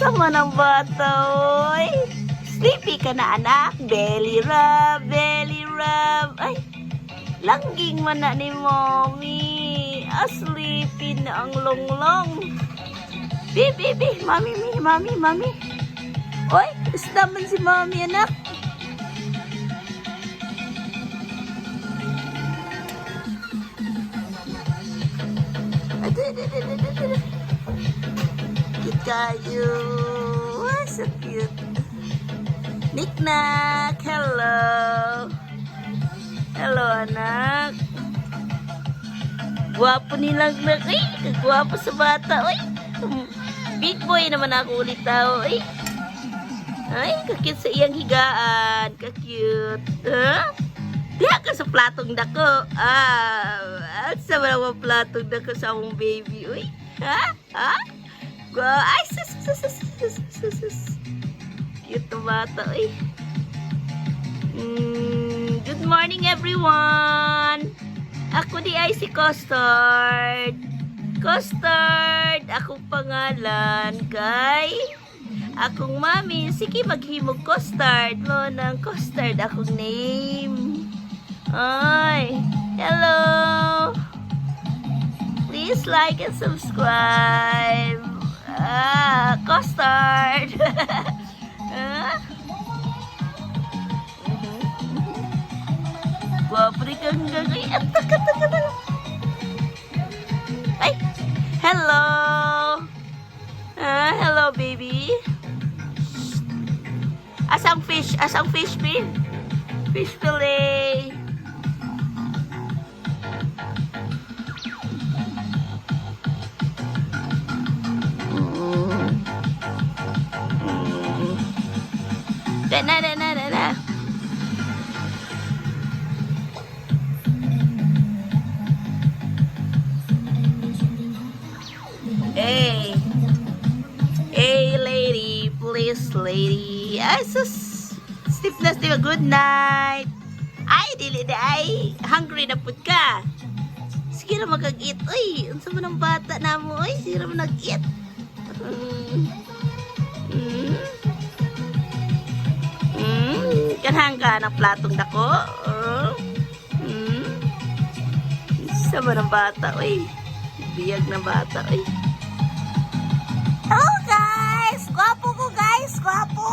Sama ng bata, oy. Sleepy ka na, anak. Belly rub, belly rub. Ay, langging man na ni mommy. Sleepy na ang longlong. Bi, mami, mami. Oy, isda man si mommy, anak. Cute kayo. Ah, so cute. Niknak, hello. Hello, anak. Gwapo nilang nak. Ay, kagwapo sa bata. Ay, big boy naman ako ulit tao. Ay, kakit sa iyang higaan. Kakute. Huh? Diha ka sa platong dako. At sa mga platong dako sa akong baby. Uy, ha? Ay, sus. Cute na bata, uy. Good morning, everyone. Ako di ay si Custard. Custard, akong pangalan kay akong mami. Sige, maghimog Custard mo ng Custard akong name. Ay, hello. Please like and subscribe. Custard. Guwapo rin kang gagay. Ay, hello. Hello, baby. Asang fish pin? Fish fillet. Na. Hey, lady, please, lady. Ay, sus. Steve. Good night. Ay, dili na ay. Hungry na pud ka. Sige na mag-eat. Uy, unsa man ang bata na mo? Uy, sige na mag-eat. Kanhang ka ng platong dako. Sama ng bata, uy. Biyag ng bata, uy. Hello, guys! Gwapo ko, guys! Gwapo!